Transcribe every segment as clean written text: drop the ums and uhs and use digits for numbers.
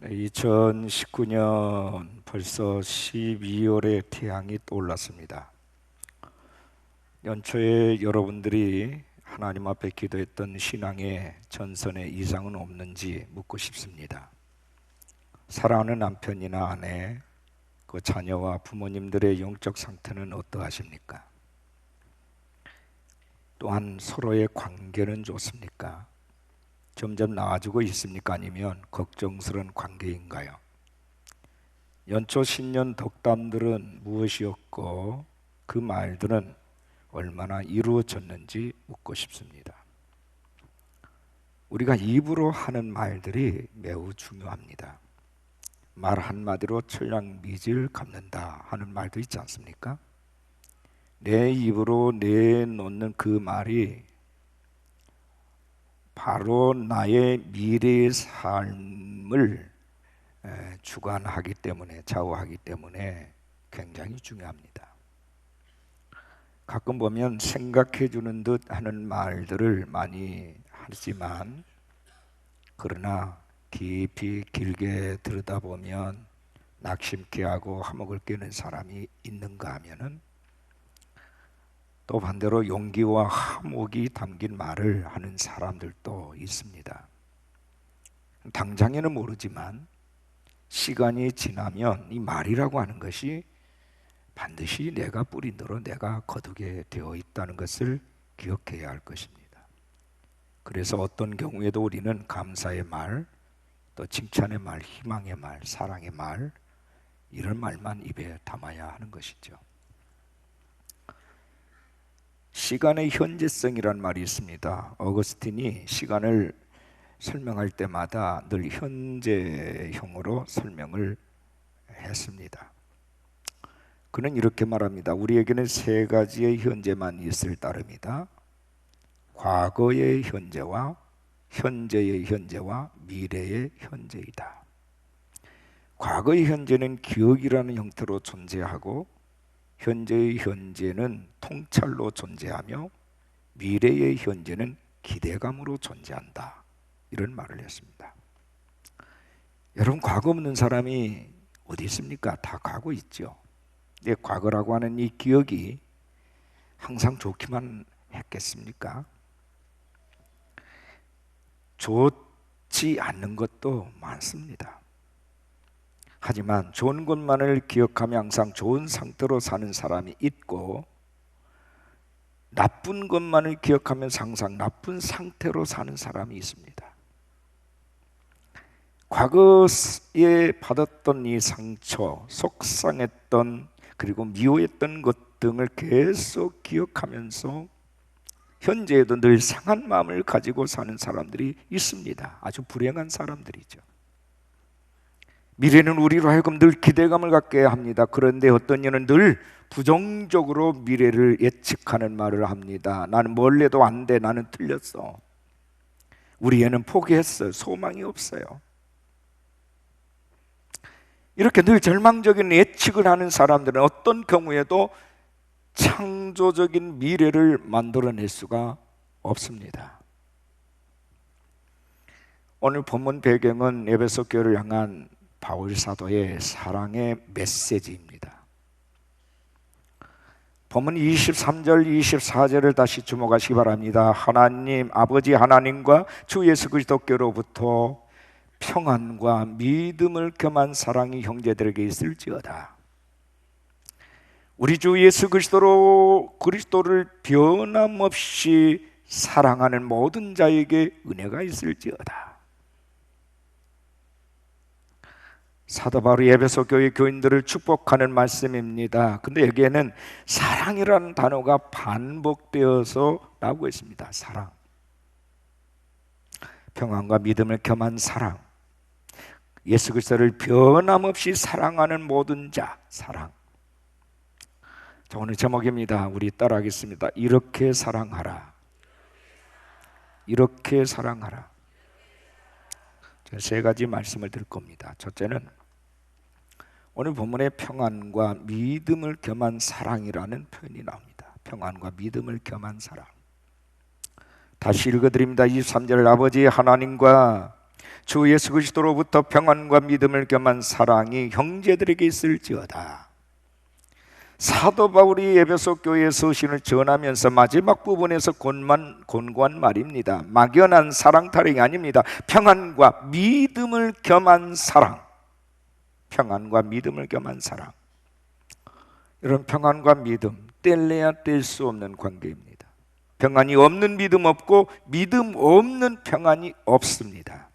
2019년 벌써 12월에 태양이 떠올랐습니다. 연초에 여러분들이 하나님 앞에 기도했던 신앙의 전선에 이상은 없는지 묻고 싶습니다. 사랑하는 남편이나 아내, 그 자녀와 부모님들의 영적 상태는 어떠하십니까? 또한 서로의 관계는 좋습니까? 점점 나아지고 있습니까? 아니면 걱정스러운 관계인가요? 연초 신년 덕담들은 무엇이었고 그 말들은 얼마나 이루어졌는지 묻고 싶습니다. 우리가 입으로 하는 말들이 매우 중요합니다. 말 한마디로 천냥미질 갚는다 하는 말도 있지 않습니까? 내 입으로 내놓는 그 말이 바로 나의 미래의 삶을 주관하기 때문에, 좌우하기 때문에 굉장히 중요합니다. 가끔 보면 생각해 주는 듯 하는 말들을 많이 하지만, 그러나 깊이 길게 들여다보면 낙심케 하고 화목을 깨는 사람이 있는가 하면은 또 반대로 용기와 화목이 담긴 말을 하는 사람들도 있습니다. 당장에는 모르지만 시간이 지나면 이 말이라고 하는 것이 반드시 내가 뿌린 대로 내가 거두게 되어 있다는 것을 기억해야 할 것입니다. 그래서 어떤 경우에도 우리는 감사의 말, 또 칭찬의 말, 희망의 말, 사랑의 말, 이런 말만 입에 담아야 하는 것이죠. 시간의 현재성이란 말이 있습니다. 어거스틴이 시간을 설명할 때마다 늘 현재형으로 설명을 했습니다. 그는 이렇게 말합니다. 우리에게는 세 가지의 현재만 있을 따름이다. 과거의 현재와 현재의 현재와 미래의 현재이다. 과거의 현재는 기억이라는 형태로 존재하고, 현재의 현재는 통찰로 존재하며, 미래의 현재는 기대감으로 존재한다. 이런 말을 했습니다. 여러분, 과거 없는 사람이 어디 있습니까? 다 과거 있죠. 내 과거라고 하는 이 기억이 항상 좋기만 했겠습니까? 좋지 않는 것도 많습니다. 하지만 좋은 것만을 기억하며 항상 좋은 상태로 사는 사람이 있고, 나쁜 것만을 기억하면서 항상 나쁜 상태로 사는 사람이 있습니다. 과거에 받았던 이 상처, 속상했던 그리고 미워했던 것 등을 계속 기억하면서 현재에도 늘 상한 마음을 가지고 사는 사람들이 있습니다. 아주 불행한 사람들이죠. 미래는 우리로 하여금 늘 기대감을 갖게 합니다. 그런데 어떤 이는 늘 부정적으로 미래를 예측하는 말을 합니다. 나는 뭘 해도 안 돼. 나는 틀렸어. 우리 애는 포기했어요. 소망이 없어요. 이렇게 늘 절망적인 예측을 하는 사람들은 어떤 경우에도 창조적인 미래를 만들어낼 수가 없습니다. 오늘 본문 배경은 에베소 교회를 향한 바울 사도의 사랑의 메시지입니다. 본문 23절, 24절을 다시 주목하시기 바랍니다. 하나님, 아버지 하나님과 주 예수 그리스도께로부터 평안과 믿음을 겸한 사랑이 형제들에게 있을지어다. 우리 주 예수 그리스도를 변함없이 사랑하는 모든 자에게 은혜가 있을지어다. 사도 바울이 에베소 교회 교인들을 축복하는 말씀입니다. 근데 여기에는 사랑이라는 단어가 반복되어서 나오고 있습니다. 사랑, 평안과 믿음을 겸한 사랑, 예수 그리스도를 변함없이 사랑하는 모든 자, 사랑. 자, 오늘 제목입니다. 우리 따라하겠습니다. 이렇게 사랑하라. 이렇게 사랑하라. 세 가지 말씀을 드릴 겁니다. 첫째는 오늘 본문에 평안과 믿음을 겸한 사랑이라는 표현이 나옵니다. 평안과 믿음을 겸한 사랑. 다시 읽어드립니다. 23절. 아버지 하나님과 주 예수 그리스도로부터 평안과 믿음을 겸한 사랑이 형제들에게 있을지어다. 사도 바울이 에베소 교회의 서신을 전하면서 마지막 부분에서 권고한 말입니다. 막연한 사랑 타령이 아닙니다. 평안과 믿음을 겸한 사랑. 평안과 믿음을 겸한 사랑. 이런 평안과 믿음, 뗄래야 뗄 수 없는 관계입니다. 평안이 없는 믿음 없고 믿음 없는 평안이 없습니다.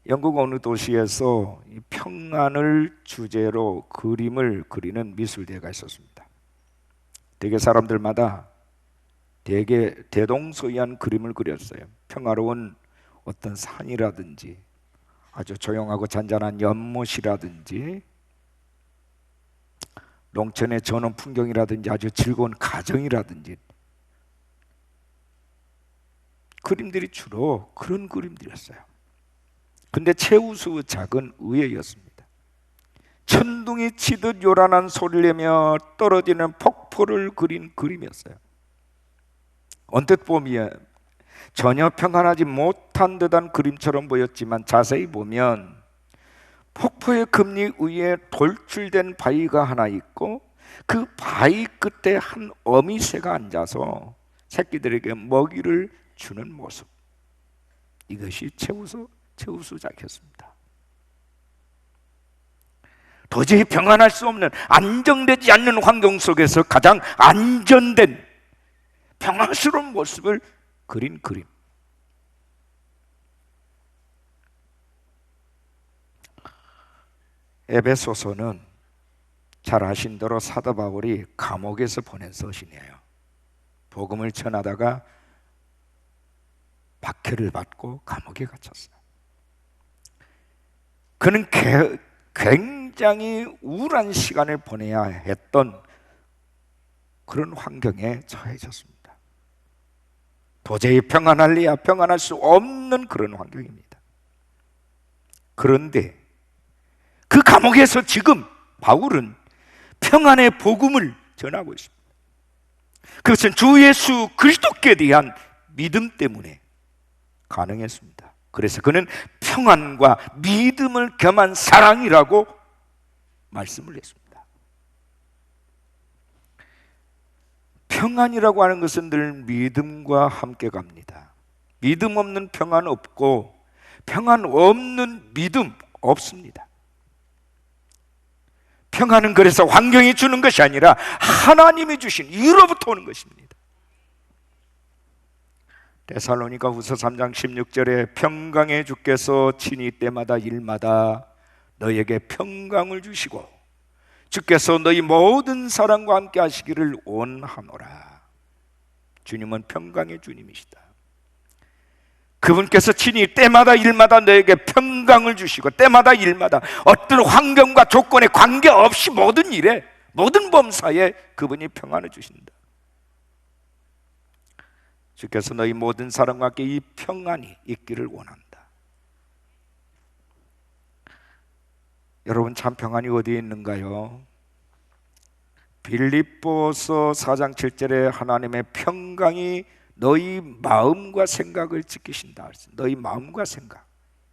영국 어느 도시에서 이 평안을 주제로 그림을 그리는 미술대회가 있었습니다. 대개 사람들마다 되게 대동소이한 그림을 그렸어요. 평화로운 어떤 산이라든지 아주 조용하고 잔잔한 연못이라든지 농촌의 전원 풍경이라든지 아주 즐거운 가정이라든지 그림들이 주로 그런 그림들이었어요. 근데 최우수 작은 의외였습니다. 천둥이 치듯 요란한 소리를 내며 떨어지는 폭포를 그린 그림이었어요. 언뜻 보면 전혀 평안하지 못한 듯한 그림처럼 보였지만 자세히 보면 폭포의 금리 위에 돌출된 바위가 하나 있고 그 바위 끝에 한 어미새가 앉아서 새끼들에게 먹이를 주는 모습. 이것이 최우수작이었습니다. 도저히 평안할 수 없는 안정되지 않는 환경 속에서 가장 안전된 평화스러운 모습을 그린 그림. 에베소서는 잘 아신 대로 사도 바울이 감옥에서 보낸 서신이에요. 복음을 전하다가 박해를 받고 감옥에 갇혔어요. 그는 굉장히 우울한 시간을 보내야 했던 그런 환경에 처해졌습니다. 도저히 평안할 수 없는 그런 환경입니다. 그런데 그 감옥에서 지금 바울은 평안의 복음을 전하고 있습니다. 그것은 주 예수 그리스도께 대한 믿음 때문에 가능했습니다. 그래서 그는 평안과 믿음을 겸한 사랑이라고 말씀을 했습니다. 평안이라고 하는 것은 늘 믿음과 함께 갑니다. 믿음 없는 평안 없고 평안 없는 믿음 없습니다. 평안은 그래서 환경이 주는 것이 아니라 하나님이 주신 이로부터 오는 것입니다. 데살로니가 후서 3장 16절에 평강의 주께서 친히 때마다 일마다 너에게 평강을 주시고 주께서 너희 모든 사람과 함께 하시기를 원하노라. 주님은 평강의 주님이시다. 그분께서 친히 때마다 일마다 너에게 평강을 주시고 때마다 일마다 어떤 환경과 조건에 관계없이 모든 일에 모든 범사에 그분이 평안을 주신다. 주께서 너희 모든 사람과 함께 이 평안이 있기를 원한다. 여러분, 참 평안이 어디에 있는가요? 빌립보서 4장 7절에 하나님의 평강이 너희 마음과 생각을 지키신다. 너희 마음과 생각,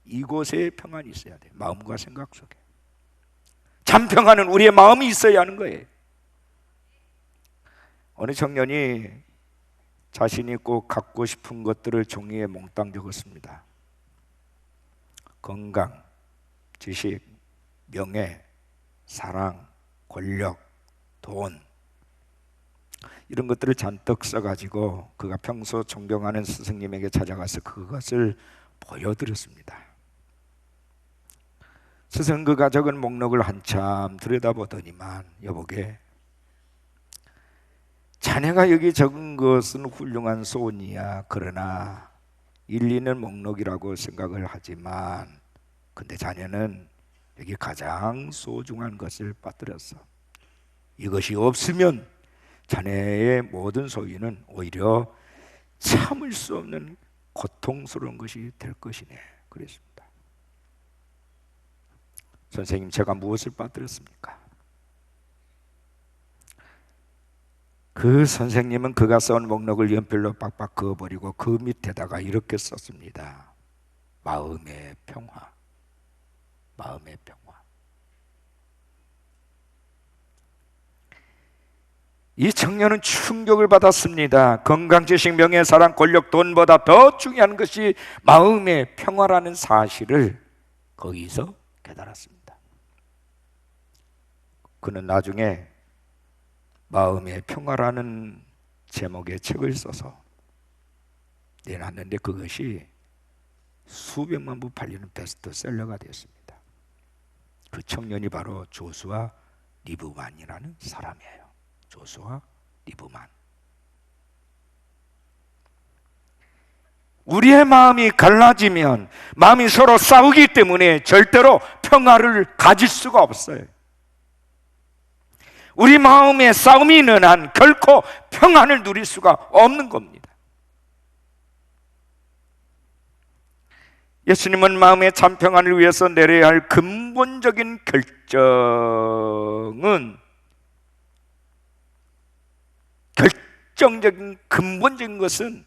이곳에 평안이 있어야 돼. 마음과 생각 속에. 참 평안은 우리의 마음이 있어야 하는 거예요. 어느 청년이 자신이 꼭 갖고 싶은 것들을 종이에 몽땅 적었습니다. 건강, 지식, 명예, 사랑, 권력, 돈, 이런 것들을 잔뜩 써가지고 그가 평소 존경하는 스승님에게 찾아가서 그것을 보여드렸습니다. 스승 그가 적은 목록을 한참 들여다보더니만, 여보게, 자네가 여기 적은 것은 훌륭한 소원이야. 그러나 일리는 목록이라고 생각을 하지만 근데 자네는 여기 가장 소중한 것을 빠뜨렸어. 이것이 없으면 자네의 모든 소유는 오히려 참을 수 없는 고통스러운 것이 될 것이네. 그랬습니다. 선생님, 제가 무엇을 빠뜨렸습니까? 그 선생님은 그가 써온 목록을 연필로 빡빡 그어버리고 그 밑에다가 이렇게 썼습니다. 마음의 평화. 마음의 평화. 이 청년은 충격을 받았습니다. 건강, 지식, 명예, 사랑, 권력, 돈보다 더 중요한 것이 마음의 평화라는 사실을 거기서 깨달았습니다. 그는 나중에 마음의 평화라는 제목의 책을 써서 내놨는데 그것이 수백만 부 팔리는 베스트셀러가 되었습니다. 그 청년이 바로 조슈아 리브만이라는 사람이에요. 조슈아 리브만. 우리의 마음이 갈라지면, 마음이 서로 싸우기 때문에 절대로 평화를 가질 수가 없어요. 우리 마음에 싸움이 있는 한 결코 평안을 누릴 수가 없는 겁니다. 예수님은 마음의 참 평안을 위해서 내려야 할 근본적인 결정적인 근본적인 것은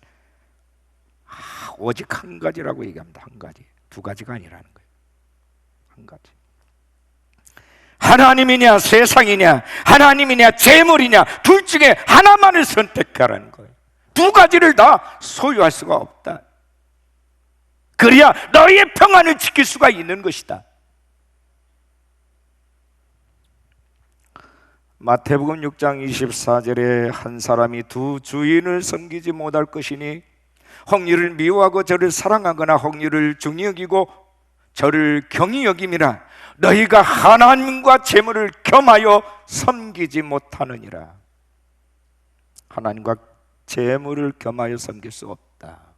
오직 한 가지라고 얘기합니다. 한 가지. 두 가지가 아니라는 거예요. 한 가지. 하나님이냐 세상이냐, 하나님이냐 재물이냐, 둘 중에 하나만을 선택하라는 거예요. 두 가지를 다 소유할 수가 없다. 그래야 너희의 평안을 지킬 수가 있는 것이다. 마태복음 6장 24절에 한 사람이 두 주인을 섬기지 못할 것이니 홍리를 미워하고 저를 사랑하거나 홍리를 중히 여기고 저를 경히 여김이라. 너희가 하나님과 재물을 겸하여 섬기지 못하느니라. 하나님과 재물을 겸하여 섬길 수 없다.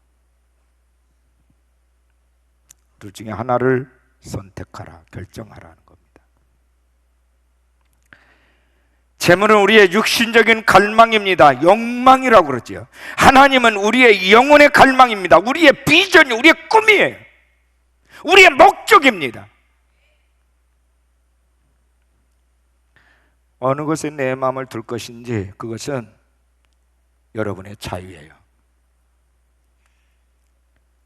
둘 중에 하나를 선택하라, 결정하라는 겁니다. 재물은 우리의 육신적인 갈망입니다. 욕망이라고 그러죠. 하나님은 우리의 영혼의 갈망입니다. 우리의 비전이, 우리의 꿈이에요. 우리의 목적입니다. 어느 것에 내 마음을 둘 것인지 그것은 여러분의 자유예요.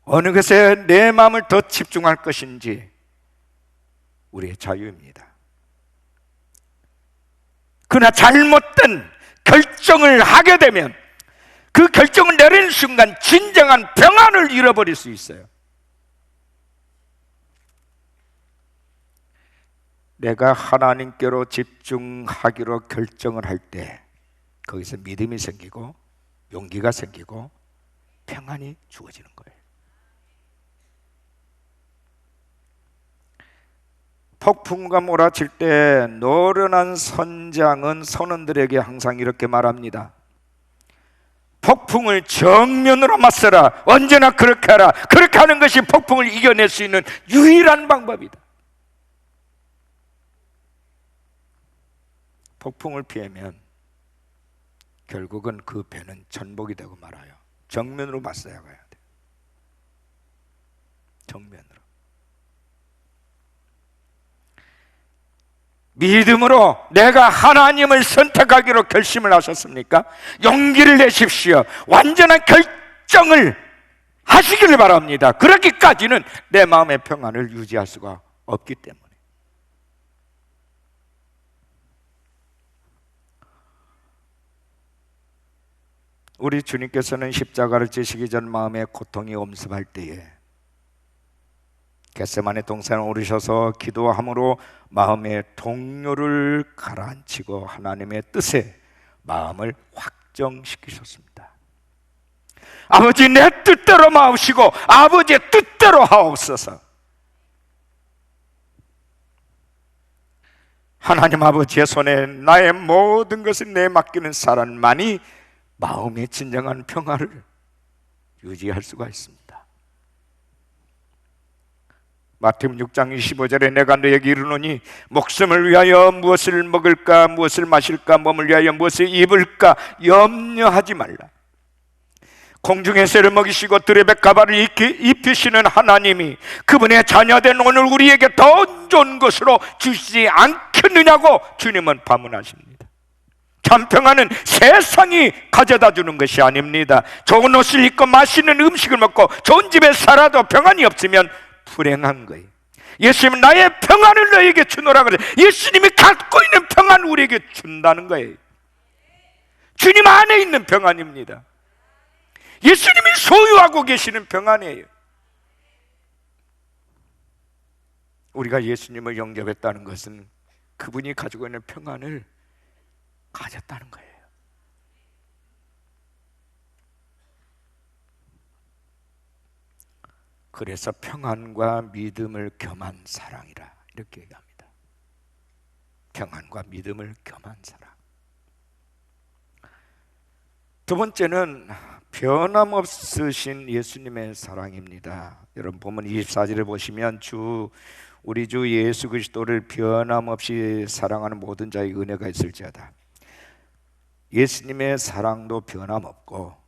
어느 것에 내 마음을 더 집중할 것인지 우리의 자유입니다. 그러나 잘못된 결정을 하게 되면 그 결정을 내리는 순간 진정한 평안을 잃어버릴 수 있어요. 내가 하나님께로 집중하기로 결정을 할 때 거기서 믿음이 생기고 용기가 생기고 평안이 주어지는 거예요. 폭풍과 몰아칠 때 노련한 선장은 선원들에게 항상 이렇게 말합니다. 폭풍을 정면으로 맞서라. 언제나 그렇게 하라. 그렇게 하는 것이 폭풍을 이겨낼 수 있는 유일한 방법이다. 폭풍을 피하면 결국은 그 배는 전복이 되고 말아요. 정면으로 맞서야 가야 돼요. 정면으로. 믿음으로 내가 하나님을 선택하기로 결심을 하셨습니까? 용기를 내십시오. 완전한 결정을 하시기를 바랍니다. 그렇기까지는 내 마음의 평안을 유지할 수가 없기 때문에. 우리 주님께서는 십자가를 지시기 전 마음의 고통이 엄습할 때에 겟세마네 동산에 오르셔서 기도함으로 마음의 동요를 가라앉히고 하나님의 뜻에 마음을 확정시키셨습니다. 아버지, 내 뜻대로 마옵시고 아버지의 뜻대로 하옵소서. 하나님 아버지의 손에 나의 모든 것을 내맡기는 사람만이 마음의 진정한 평화를 유지할 수가 있습니다. 마태복음 6장 25절에 내가 너에게 이르노니 목숨을 위하여 무엇을 먹을까, 무엇을 마실까, 몸을 위하여 무엇을 입을까 염려하지 말라. 공중의 새를 먹이시고 들의 백가발을 입히시는 하나님이 그분의 자녀된 오늘 우리에게 더 좋은 것으로 주시지 않겠느냐고 주님은 반문하십니다. 참 평안은 세상이 가져다 주는 것이 아닙니다. 좋은 옷을 입고 맛있는 음식을 먹고 좋은 집에 살아도 평안이 없으면 불행한 거예요. 예수님은 나의 평안을 너에게 주노라 그래. 예수님이 갖고 있는 평안 우리에게 준다는 거예요. 주님 안에 있는 평안입니다. 예수님이 소유하고 계시는 평안이에요. 우리가 예수님을 영접했다는 것은 그분이 가지고 있는 평안을 가졌다는 거예요. 그래서 평안과 믿음을 겸한 사랑이라 이렇게 얘기합니다. 평안과 믿음을 겸한 사랑. 두 번째는 변함없으신 예수님의 사랑입니다. 여러분 본문 24절을 보시면 우리 주 예수 그리스도를 변함없이 사랑하는 모든 자의 은혜가 있을지어다. 예수님의 사랑도 변함없고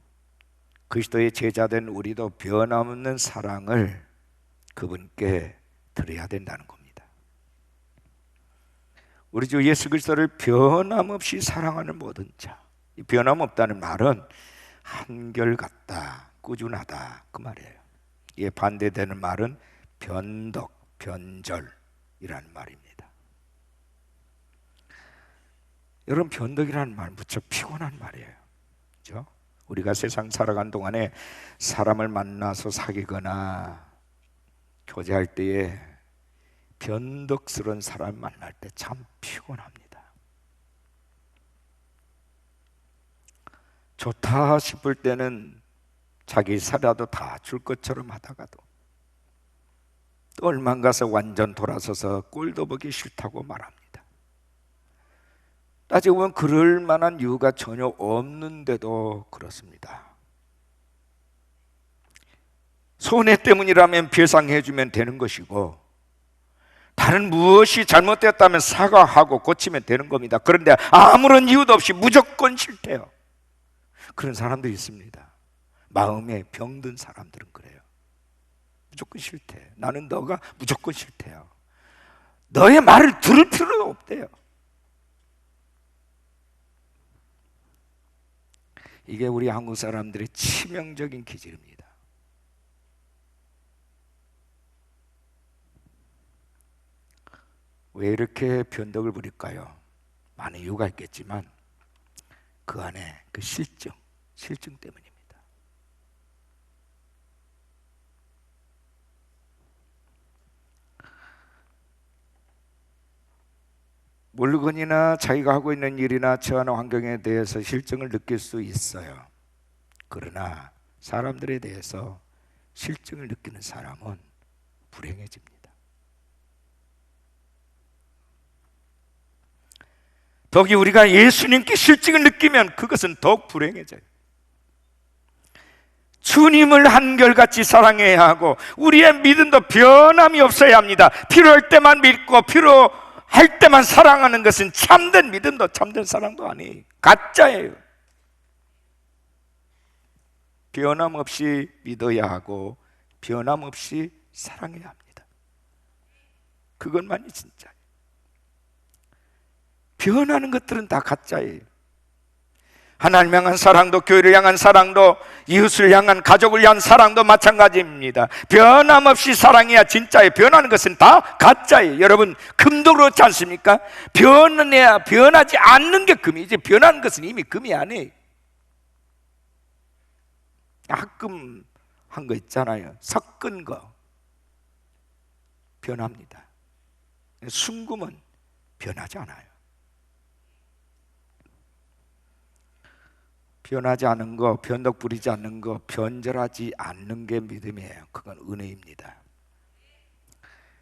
그리스도의 제자된 우리도 변함없는 사랑을 그분께 드려야 된다는 겁니다. 우리 주 예수 그리스도를 변함없이 사랑하는 모든 자. 이 변함없다는 말은 한결같다, 꾸준하다 그 말이에요. 이에 반대되는 말은 변덕, 변절이라는 말입니다. 여러분 변덕이라는 말 무척 피곤한 말이에요. 그렇죠? 우리가 세상 살아간 동안에 사람을 만나서 사귀거나 교제할 때에 변덕스러운 사람을 만날 때 참 피곤합니다. 좋다 싶을 때는 자기 살아도 다 줄 것처럼 하다가도 또 얼마 안 가서 완전 돌아서서 꼴도 보기 싫다고 말합니다. 따지고 보면 그럴 만한 이유가 전혀 없는데도 그렇습니다. 손해 때문이라면 배상해 주면 되는 것이고 다른 무엇이 잘못됐다면 사과하고 고치면 되는 겁니다. 그런데 아무런 이유도 없이 무조건 싫대요. 그런 사람들이 있습니다. 마음에 병든 사람들은 그래요. 무조건 싫대. 나는 너가 무조건 싫대요. 너의 말을 들을 필요도 없대요. 이게 우리 한국 사람들의 치명적인 기질입니다. 왜 이렇게 변덕을 부릴까요? 많은 이유가 있겠지만 그 안에 그 실증 때문입니다. 물건이나 자기가 하고 있는 일이나 처하는 환경에 대해서 실증을 느낄 수 있어요. 그러나 사람들에 대해서 실증을 느끼는 사람은 불행해집니다. 더욱이 우리가 예수님께 실증을 느끼면 그것은 더욱 불행해져요. 주님을 한결같이 사랑해야 하고 우리의 믿음도 변함이 없어야 합니다. 필요할 때만 믿고 필요할 때만 사랑하는 것은 참된 믿음도 참된 사랑도 아니에요. 가짜예요. 변함없이 믿어야 하고 변함없이 사랑해야 합니다. 그것만이 진짜예요. 변하는 것들은 다 가짜예요. 하나님 향한 사랑도 교회를 향한 사랑도 이웃을 향한 가족을 향한 사랑도 마찬가지입니다. 변함없이 사랑해야 진짜예요. 변하는 것은 다 가짜예요. 여러분 금도 그렇지 않습니까? 변하지 않는 게 금이지 변하는 것은 이미 금이 아니에요. 합금한 거 있잖아요. 섞은 거 변합니다. 순금은 변하지 않아요. 변하지 않은 거, 변덕 부리지 않는 거, 변절하지 않는 게 믿음이에요. 그건 은혜입니다.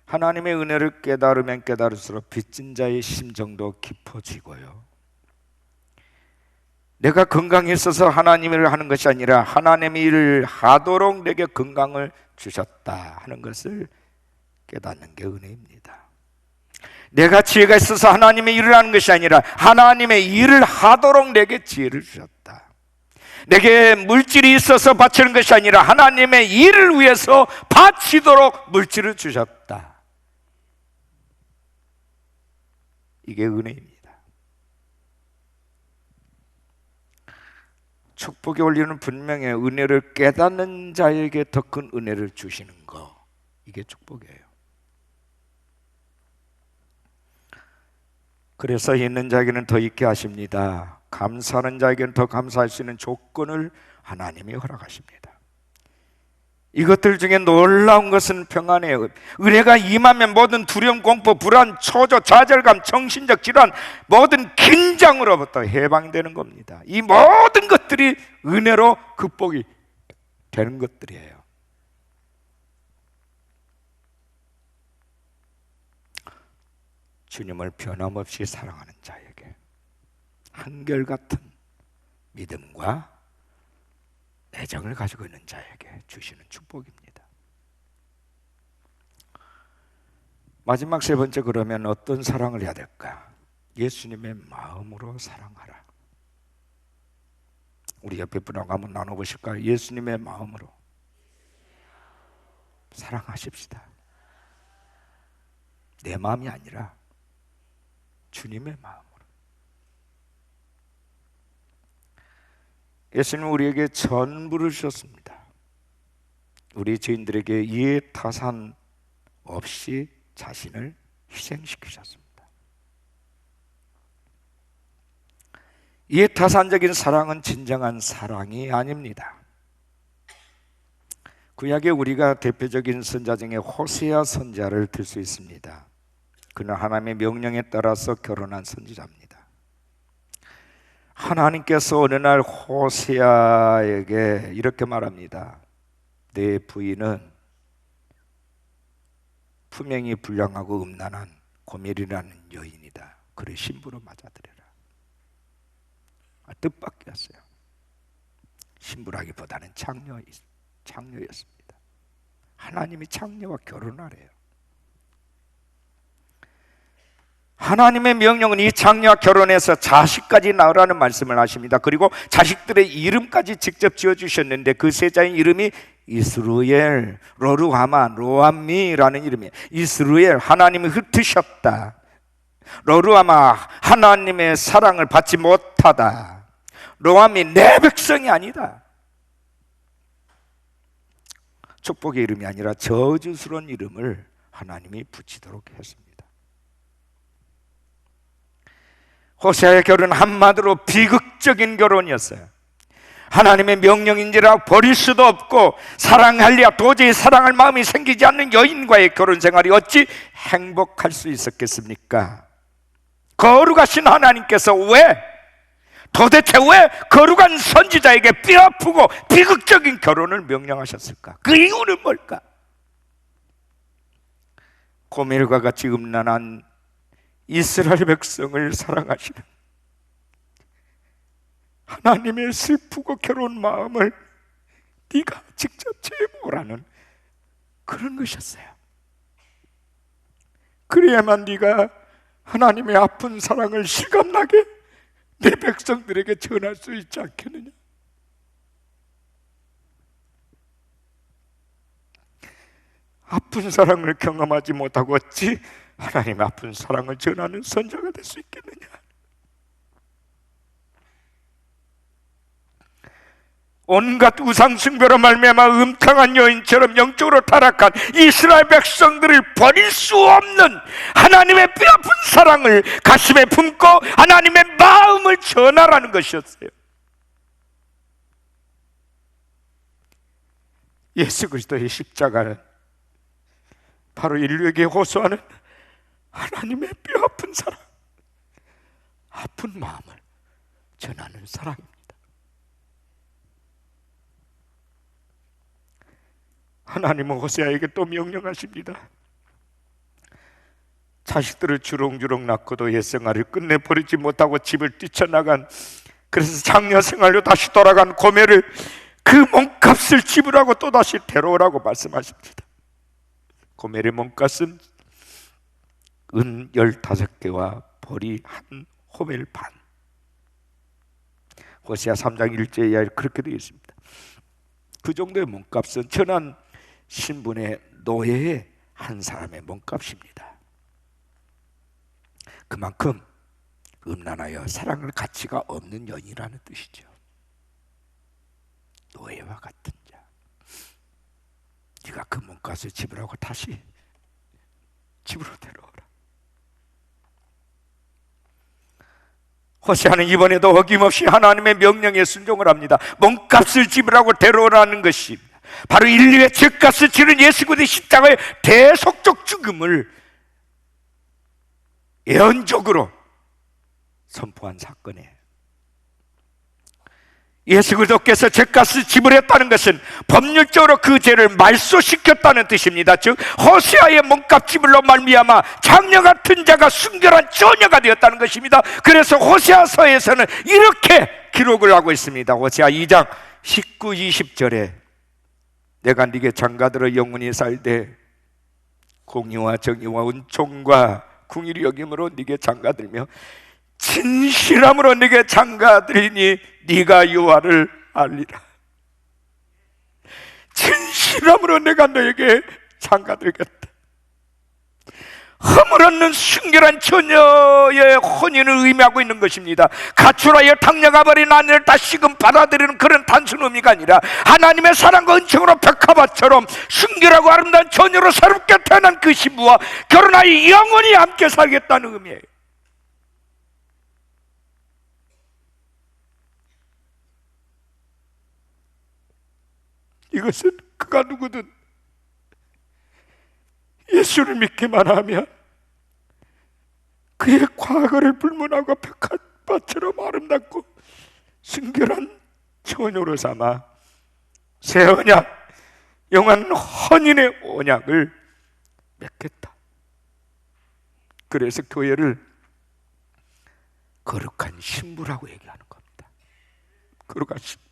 하나님의 은혜를 깨달으면 깨달을수록 빚진 자의 심정도 깊어지고요. 내가 건강에 있어서 하나님을 하는 것이 아니라 하나님의 일을 하도록 내게 건강을 주셨다 하는 것을 깨닫는 게 은혜입니다. 내가 지혜가 있어서 하나님의 일을 하는 것이 아니라 하나님의 일을 하도록 내게 지혜를 주셨다. 내게 물질이 있어서 바치는 것이 아니라 하나님의 일을 위해서 바치도록 물질을 주셨다. 이게 은혜입니다. 축복의 원리는 분명히 은혜를 깨닫는 자에게 더 큰 은혜를 주시는 거, 이게 축복이에요. 그래서 있는 자에게는 더 있게 하십니다. 감사하는 자에게는 더 감사할 수 있는 조건을 하나님이 허락하십니다. 이것들 중에 놀라운 것은 평안이에요. 은혜가 임하면 모든 두려움, 공포, 불안, 초조, 좌절감, 정신적 질환, 모든 긴장으로부터 해방되는 겁니다. 이 모든 것들이 은혜로 극복이 되는 것들이에요. 주님을 변함없이 사랑하는 자에게 한결같은 믿음과 애정을 가지고 있는 자에게 주시는 축복입니다. 마지막 세 번째, 그러면 어떤 사랑을 해야 될까? 예수님의 마음으로 사랑하라. 우리 옆에 분하고 한번 나눠보실까요? 예수님의 마음으로 사랑하십시다. 내 마음이 아니라 주님의 마음으로. 예수님은 우리에게 전부를 주셨습니다. 우리 죄인들에게 이해타산 없이 자신을 희생시키셨습니다. 이해타산적인 사랑은 진정한 사랑이 아닙니다. 구약에 우리가 대표적인 선자 중에 호세아 선자를 들 수 있습니다. 그는 하나님의 명령에 따라서 결혼한 선지자입니다. 하나님께서 어느 날 호세아에게 이렇게 말합니다. 내 부인은 품행이 불량하고 음란한 고멜이라는 여인이다. 그를 신부로 맞아들여라. 뜻밖이었어요. 신부라기보다는 창녀였습니다. 하나님이 창녀와 결혼하래요. 하나님의 명령은 이 창녀와 결혼해서 자식까지 낳으라는 말씀을 하십니다. 그리고 자식들의 이름까지 직접 지어주셨는데 그 세자의 이름이 이스루엘, 로루하마, 로암미라는 이름이에요. 이스루엘, 하나님이 흩으셨다. 로루하마, 하나님의 사랑을 받지 못하다. 로암미, 내 백성이 아니다. 축복의 이름이 아니라 저주스러운 이름을 하나님이 붙이도록 했습니다. 호세아의 결혼은 한마디로 비극적인 결혼이었어요. 하나님의 명령인지라 버릴 수도 없고 사랑하려 도저히 사랑할 마음이 생기지 않는 여인과의 결혼 생활이 어찌 행복할 수 있었겠습니까? 거룩하신 하나님께서 도대체 왜 거룩한 선지자에게 뼈아프고 비극적인 결혼을 명령하셨을까? 그 이유는 뭘까? 고멜과 같이 음란한 이스라엘 백성을 사랑하시는 하나님의 슬프고 괴로운 마음을 네가 직접 제보라는 그런 것이었어요. 그래야만 네가 하나님의 아픈 사랑을 실감나게 내 백성들에게 전할 수 있지 않겠느냐. 아픈 사랑을 경험하지 못하고 어찌 하나님의 아픈 사랑을 전하는 선자가 될 수 있겠느냐. 온갖 우상숭배로 말미암아 음탕한 여인처럼 영적으로 타락한 이스라엘 백성들을 버릴 수 없는 하나님의 뼈아픈 사랑을 가슴에 품고 하나님의 마음을 전하라는 것이었어요. 예수 그리스도의 십자가는 바로 인류에게 호소하는 하나님의 뼈아픈 사랑, 아픈 마음을 전하는 사랑입니다. 하나님은 호세아에게 또 명령하십니다. 자식들을 주렁주렁 낳고도 옛생활을 끝내 버리지 못하고 집을 뛰쳐나간, 그래서 장녀 생활로 다시 돌아간 고멜을 그 몸값을 지불하고 또다시 데려오라고 말씀하십니다. 고멜의 몸값은 은 15개와 벌이 한 호멜 반. 호세아 3장 1절에 이하에 그렇게 되어 있습니다. 그 정도의 몸값은 천한 신분의 노예의 한 사람의 몸값입니다. 그만큼 음란하여 사랑할 가치가 없는 여인이라는 뜻이죠. 노예와 같은 자. 네가 그 몸값 죗가스 집으라고 다시 집으로 데려오라. 호세아는 이번에도 어김없이 하나님의 명령에 순종을 합니다. 몸값을 집으라고 데려오라는 것입니다. 바로 인류의 죄값을 치른 예수 그리스도의 십자가의 대속적 죽음을 예언적으로 선포한 사건이에요. 예수 그리스도께서 죄값을 지불했다는 것은 법률적으로 그 죄를 말소시켰다는 뜻입니다. 즉 호세아의 몸값 지불로 말미암아 장녀 같은 자가 순결한 처녀가 되었다는 것입니다. 그래서 호세아서에서는 이렇게 기록을 하고 있습니다. 호세아 2장 19, 20절에 내가 네게 장가들어 영원히 살되 공의와 정의와 은총과 궁일이 여김으로 네게 장가들며 진실함으로 네게 장가들이니 네가 여호와를 알리라. 진실함으로 내가 너에게 장가들겠다. 허물 없는 순결한 처녀의 혼인을 의미하고 있는 것입니다. 가출하여 탕녀가 버린 아내를 다시금 받아들이는 그런 단순 의미가 아니라 하나님의 사랑과 은총으로 백합화처럼 순결하고 아름다운 처녀로 새롭게 태어난 그 신부와 결혼하여 영원히 함께 살겠다는 의미예요. 이것은 그가 누구든 예수를 믿기만 하면 그의 과거를 불문하고 백합화처럼 아름답고 순결한 처녀로 삼아 새 언약, 영원한 헌인의 언약을 맺겠다. 그래서 교회를 거룩한 신부라고 얘기하는 겁니다. 거룩한 신부.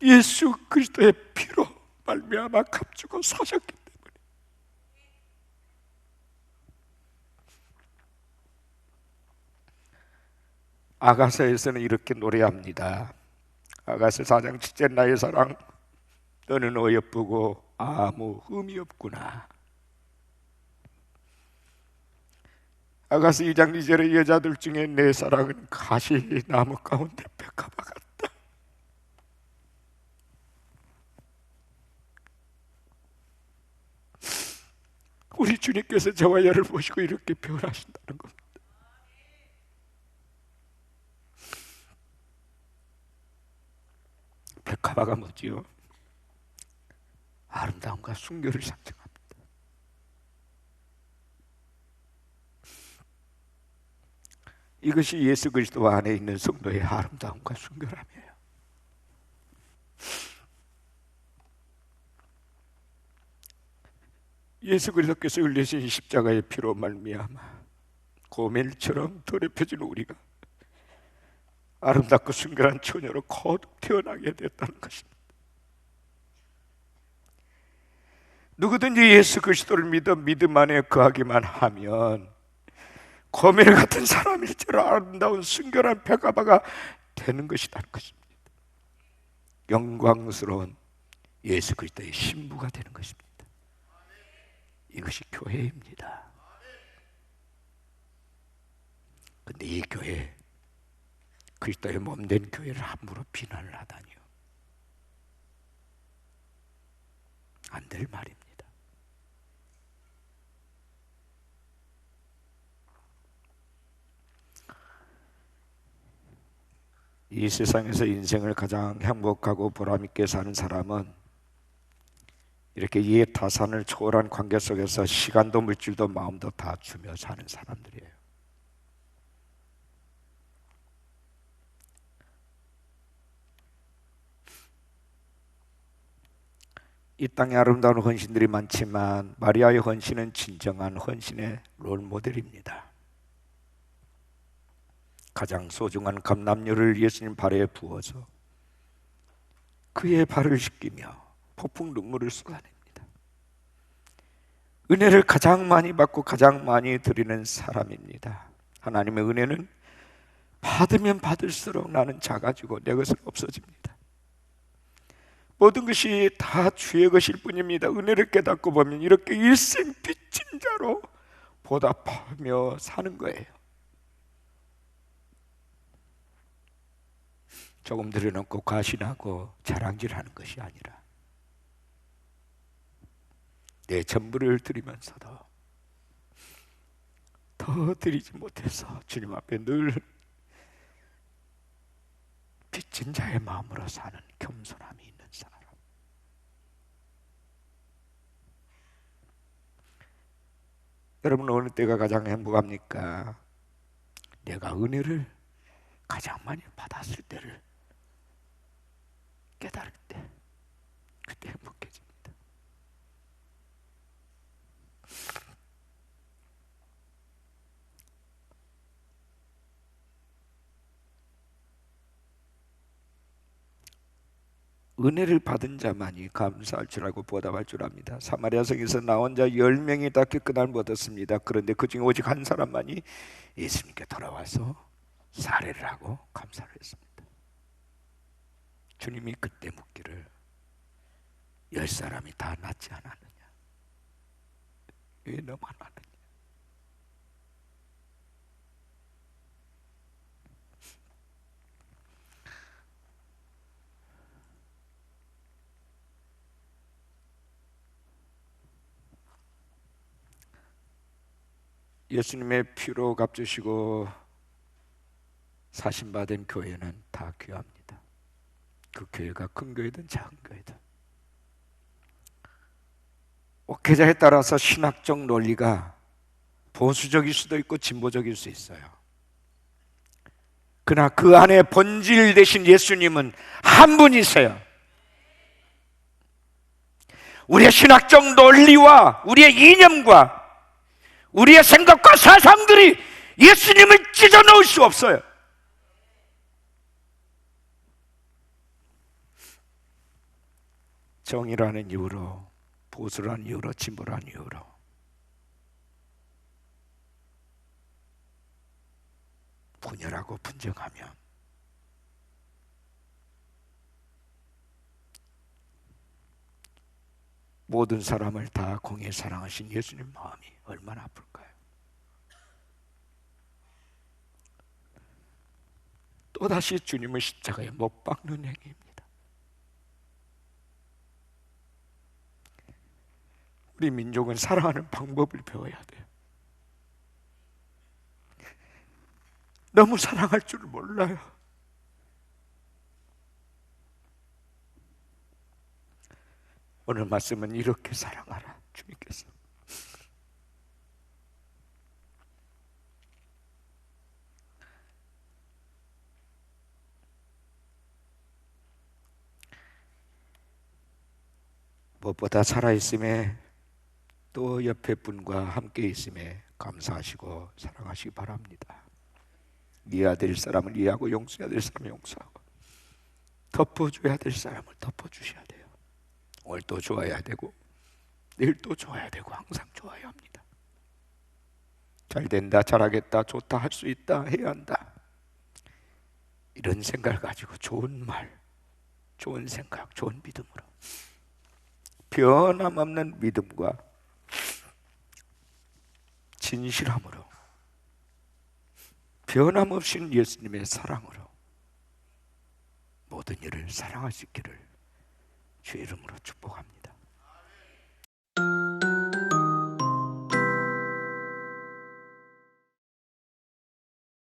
예수 그리스도의 피로 말미암아 값주고 사셨기 때문에. 아가서에서는 이렇게 노래합니다. 아가서 4장 7절 나의 사랑 너는 어여쁘고 아무 흠이 없구나. 아가서 2장 2절의 여자들 중에 내 사랑은 가시나무 가운데 백합화 같다. 우리 주님께서 저와 여를 보시고 이렇게 표현하신다는 겁니다. 백합화가 뭐지요? 아름다움과 순결을 상징합니다. 이것이 예수 그리스도 안에 있는 성도의 아름다움과 순결함이에요. 예수 그리스도께서 흘리신 십자가의 피로 말미암아 고멜처럼 더럽혀진 우리가 아름답고 순결한 처녀로 거듭 태어나게 됐다는 것입니다. 누구든지 예수 그리스도를 믿어 믿음 안에 거하기만 하면 고멜 같은 사람일지라 아름다운 순결한 백합화가 되는 것이라는 것입니다. 영광스러운 예수 그리스도의 신부가 되는 것입니다. 이것이 교회입니다. 근데 이 교회, 그리스도의 몸된 교회를 함부로 비난을 하다니요. 안 될 말입니다. 이 세상에서 인생을 가장 행복하고 보람있게 사는 사람은 이렇게 이해 타산을 초월한 관계 속에서 시간도 물질도 마음도 다 주며 사는 사람들이에요. 이 땅에 아름다운 헌신들이 많지만 마리아의 헌신은 진정한 헌신의 롤모델입니다. 가장 소중한 감람유를 예수님 발에 부어서 그의 발을 씻기며 폭풍 눈물을 쏟아냅니다. 은혜를 가장 많이 받고 가장 많이 드리는 사람입니다. 하나님의 은혜는 받으면 받을수록 나는 작아지고 내 것은 없어집니다. 모든 것이 다 주의 것일 뿐입니다. 은혜를 깨닫고 보면 이렇게 일생 빚진 자로 보답하며 사는 거예요. 조금 들여놓고 과신하고 자랑질하는 것이 아니라 내 전부를 드리면서도 더 드리지 못해서 주님 앞에 늘 빚진 자의 마음으로 사는 겸손함이 있는 사람. 여러분, 어느 때가 가장 행복합니까? 내가 은혜를 가장 많이 받았을 때를 깨달을 때, 그때 행복해집니다. 은혜를 받은 자만이 감사할 줄 알고 보답할 줄 압니다. 사마리아 성에서 나온 자 10명이 다 깨끗함을 얻었습니다. 그런데 그 중에 오직 한 사람만이 예수님께 돌아와서 사례를 하고 감사를 했습니다. 주님이 그때 묻기를 10사람이 다 낫지 않았느냐? 왜 너만 하느냐? 예수님의 피로 값주시고 사신받은 교회는 다 귀합니다. 그 교회가 큰 교회든 작은 교회든. 목회자에 따라서 신학적 논리가 보수적일 수도 있고 진보적일 수 있어요. 그러나 그 안에 본질 되신 예수님은 한 분이세요. 우리의 신학적 논리와 우리의 이념과 우리의 생각과 사상들이 예수님을 찢어놓을 수 없어요. 정의라는 이유로, 보수라는 이유로, 진보라는 이유로 분열하고 분쟁하면 모든 사람을 다 공에 사랑하신 예수님 마음이 얼마나 아플까요? 또다시 주님을 십자가에 못 박는 행위입니다. 우리 민족은 사랑하는 방법을 배워야 돼요. 너무 사랑할 줄 몰라요. 오늘 말씀은 이렇게 사랑하라, 주님께서. 무엇보다 살아있음에 또 옆에 분과 함께 있음에 감사하시고 사랑하시기 바랍니다. 이해해야 될 사람을 이해하고 용서해야 될 사람을 용서하고 덮어줘야 될 사람을 덮어주셔야 돼요. 오늘 또 좋아야 되고 내일 또 좋아야 되고 항상 좋아야 합니다. 잘 된다, 잘하겠다, 좋다, 할 수 있다, 해야 한다, 이런 생각을 가지고 좋은 말, 좋은 생각, 좋은 믿음으로, 변함없는 믿음과 진실함으로, 변함없인 예수님의 사랑으로 모든 일을 사랑할 수 있기를 주의 이름으로 축복합니다.